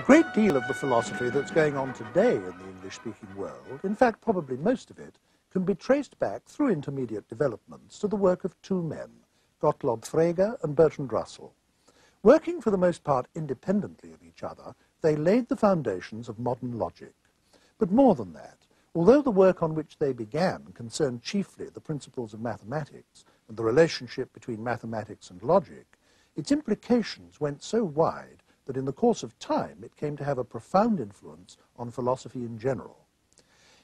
great deal of the philosophy that's going on today in the English-speaking world, in fact probably most of it, can be traced back through intermediate developments to the work of two men, Gottlob Frege and Bertrand Russell. Working for the most part independently of each other, they laid the foundations of modern logic. But more than that, although the work on which they began concerned chiefly the principles of mathematics and the relationship between mathematics and logic, its implications went so wide that in the course of time it came to have a profound influence on philosophy in general.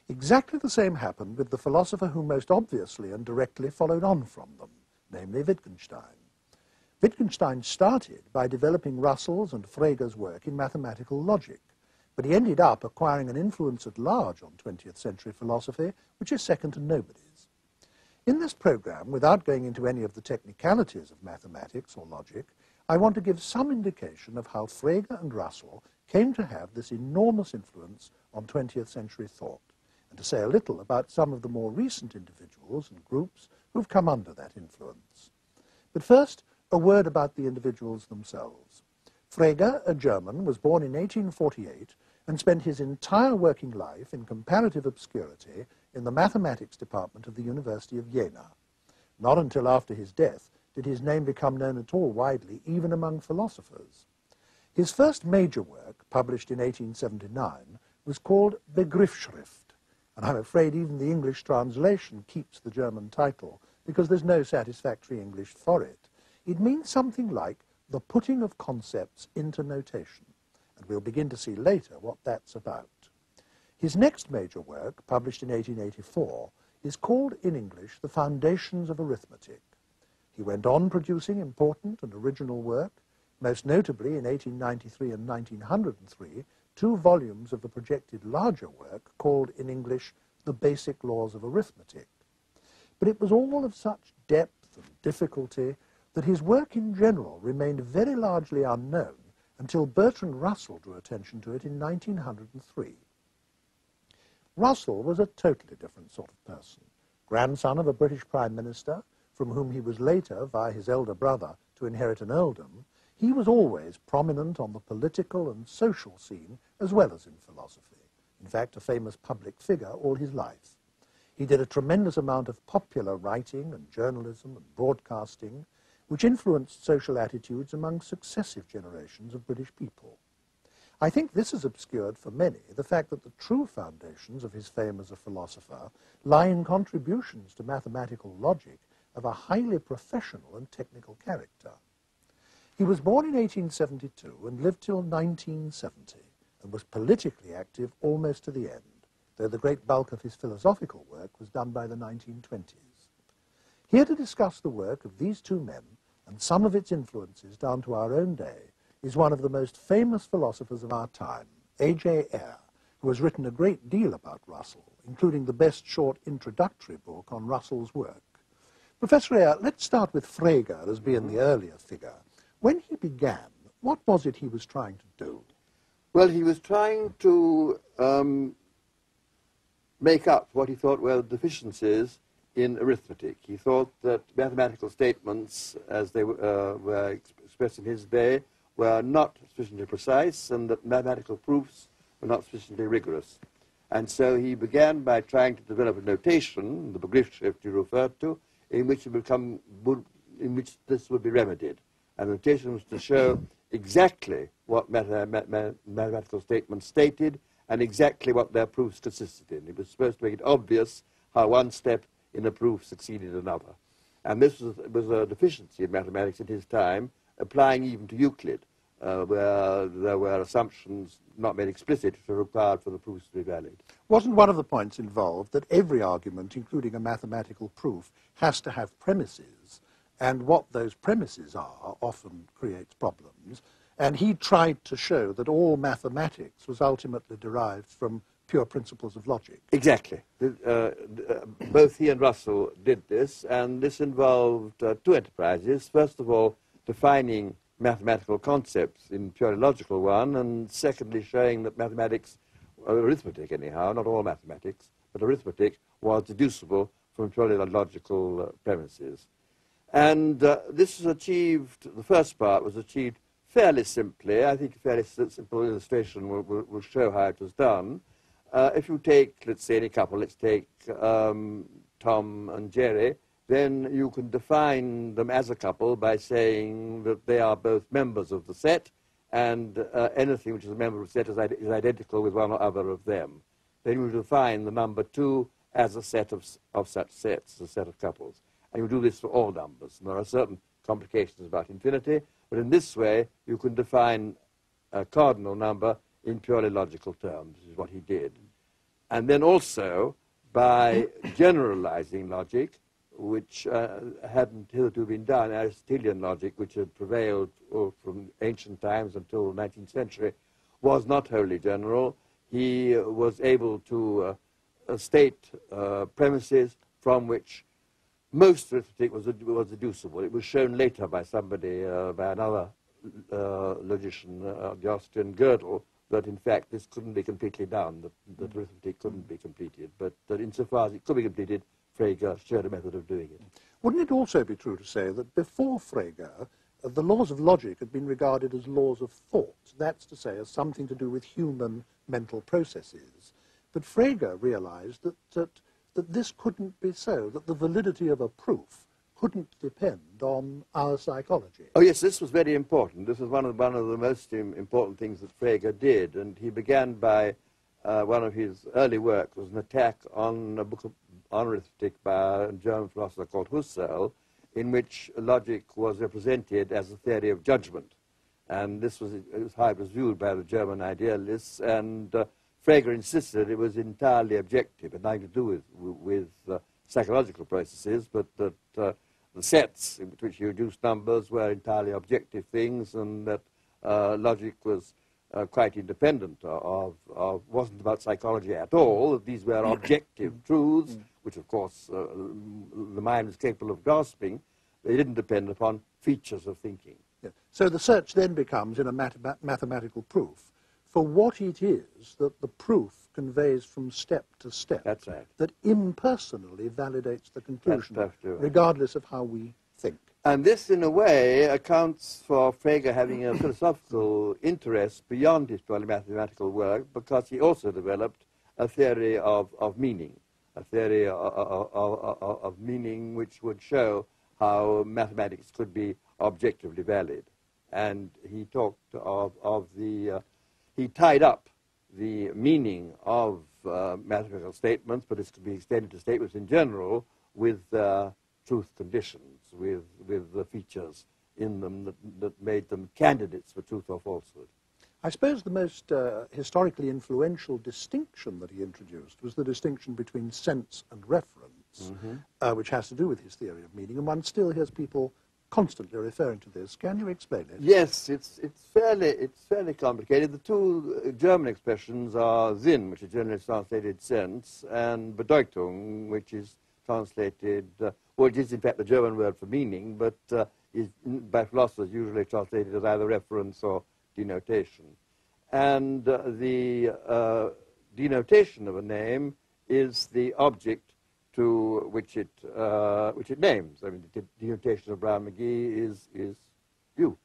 Exactly the same happened with the philosopher who most obviously and directly followed on from them, namely Wittgenstein. Wittgenstein started by developing Russell's and Frege's work in mathematical logic, but he ended up acquiring an influence at large on 20th century philosophy which is second to nobody's. In this program, without going into any of the technicalities of mathematics or logic, I want to give some indication of how Frege and Russell came to have this enormous influence on 20th century thought, and to say a little about some of the more recent individuals and groups who've come under that influence. But first, a word about the individuals themselves. Frege, a German, was born in 1848 and spent his entire working life in comparative obscurity in the mathematics department of the University of Jena. Not until after his death did his name become known at all widely, even among philosophers. His first major work, published in 1879, was called Begriffsschrift, and I'm afraid even the English translation keeps the German title because there's no satisfactory English for it. It means something like the putting of concepts into notation, and we'll begin to see later what that's about. His next major work, published in 1884, is called in English The Foundations of Arithmetic. He went on producing important and original work, most notably in 1893 and 1903, 2 volumes of the projected larger work called in English The Basic Laws of Arithmetic. But it was all of such depth and difficulty that his work in general remained very largely unknown until Bertrand Russell drew attention to it in 1903. Russell was a totally different sort of person, grandson of a British Prime Minister, from whom he was later, via his elder brother, to inherit an earldom. He was always prominent on the political and social scene as well as in philosophy, in fact a famous public figure all his life. He did a tremendous amount of popular writing and journalism and broadcasting, which influenced social attitudes among successive generations of British people. I think this has obscured for many the fact that the true foundations of his fame as a philosopher lie in contributions to mathematical logic of a highly professional and technical character. He was born in 1872 and lived till 1970, and was politically active almost to the end, though the great bulk of his philosophical work was done by the 1920s. Here to discuss the work of these two men, and some of its influences down to our own day, is one of the most famous philosophers of our time, Ayer, who has written a great deal about Russell, including the best short introductory book on Russell's work. Professor Ayer, let's start with Frege as being the earlier figure. When he began, what was it he was trying to do? Well, he was trying to make up what he thought were deficiencies in arithmetic. He thought that mathematical statements, as they were expressed in his day, were not sufficiently precise, and that mathematical proofs were not sufficiently rigorous. And so he began by trying to develop a notation, the Begriffsschrift you referred to, in which this would be remedied. And the notation was to show exactly what mathematical statements stated and exactly what their proofs consisted in. It was supposed to make it obvious how one step in a proof succeeded another. And this was a deficiency in mathematics in his time, applying even to Euclid, where there were assumptions not made explicit which were required for the proofs to be valid. Wasn't one of the points involved that every argument, including a mathematical proof, has to have premises, and what those premises are often creates problems, and he tried to show that all mathematics was ultimately derived from pure principles of logic? Exactly. Both he and Russell did this, and this involved 2 enterprises. First of all, defining mathematical concepts in purely logical one, and secondly, showing that mathematics, arithmetic anyhow, not all mathematics, but arithmetic was deducible from purely logical premises. And this was achieved, the first part was achieved fairly simply. I think a fairly simple illustration will show how it was done. If you take, let's say, any couple, let's take Tom and Jerry, then you can define them as a couple by saying that they are both members of the set, and anything which is a member of the set is identical with one or other of them. Then you define the number 2 as a set of such sets, a set of couples. And you do this for all numbers. And there are certain complications about infinity, but in this way you can define a cardinal number in purely logical terms, which is what he did. And then also, by generalizing logic, which hadn't hitherto been done, Aristotelian logic, which had prevailed from ancient times until the 19th century, was not wholly general. He was able to state premises from which most arithmetic was deducible. It was shown later by somebody, by another logician, the Austrian Gödel, that in fact this couldn't be completely done, that arithmetic couldn't be completed, but that insofar as it could be completed, Frege showed a method of doing it. Wouldn't it also be true to say that before Frege, the laws of logic had been regarded as laws of thought, that's to say, as something to do with human mental processes? But Frege realized that this couldn't be so, that the validity of a proof couldn't depend on our psychology. Oh yes, this was very important. This was one of the most important things that Frege did, and he began by one of his early work was an attack on a book on arithmetic by a German philosopher called Husserl, in which logic was represented as a theory of judgment. And this was how it was viewed by the German idealists, and Frege insisted it was entirely objective, and nothing to do with psychological processes, but that the sets in which you reduced numbers were entirely objective things, and that logic was quite independent wasn't about psychology at all, that these were objective truths, which of course the mind is capable of grasping. They didn't depend upon features of thinking. Yeah. So the search then becomes, in a mathematical proof, for what it is that the proof conveys from step to step. That's right. That impersonally validates the conclusion, That's right. regardless of how we think. And this, in a way, accounts for Frege having a philosophical interest beyond his purely mathematical work, because he also developed a theory of meaning, a theory of meaning which would show how mathematics could be objectively valid. And he talked he tied up the meaning of mathematical statements, but it could be extended to statements in general, with truth conditions, with the features in them that made them candidates for truth or falsehood. I suppose the most historically influential distinction that he introduced was the distinction between sense and reference, which has to do with his theory of meaning, and one still hears people constantly referring to this. Can you explain it? Yes, it's fairly complicated. The two German expressions are Sinn, which is generally translated sense, and Bedeutung, which is translated, well, it is in fact the German word for meaning, but is by philosophers usually translated as either reference or denotation. And the denotation of a name is the object to which it names. I mean, the denotation of Brown McGee is you,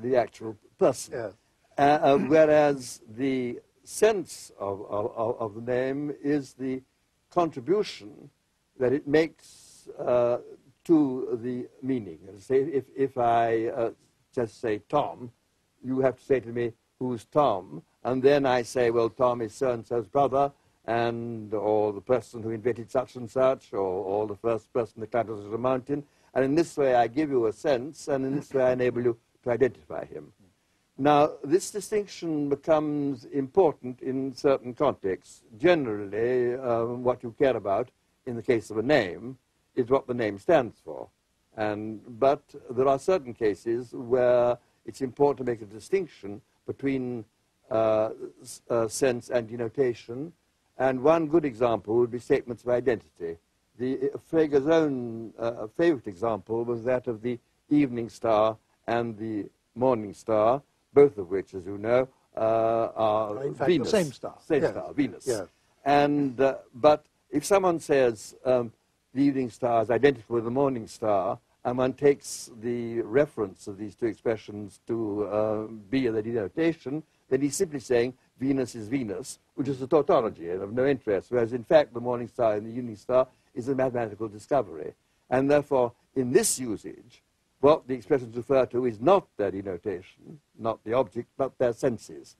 the actual person. Yeah. Whereas the sense of the name is the contribution that it makes to the meaning. Say, if I just say Tom, you have to say to me, who's Tom? And then I say, well, Tom is so-and-so's brother, or the person who invented such and such, or the first person that climbed a mountain. And in this way, I give you a sense, and in this way, I enable you to identify him. Now, this distinction becomes important in certain contexts. Generally, what you care about in the case of a name is what the name stands for. But there are certain cases where it's important to make a distinction between sense and denotation. And one good example would be statements of identity. Frege's own favorite example was that of the evening star and the morning star, both of which, as you know, are in fact, Venus. The same star. Same star, Venus. Yeah. But if someone says the evening star is identical with the morning star, and one takes the reference of these two expressions to be the denotation, then he's simply saying Venus is Venus, which is a tautology and of no interest, whereas in fact the morning star and the evening star is a mathematical discovery. And therefore, in this usage, what the expressions refer to is not their denotation, not the object, but their senses.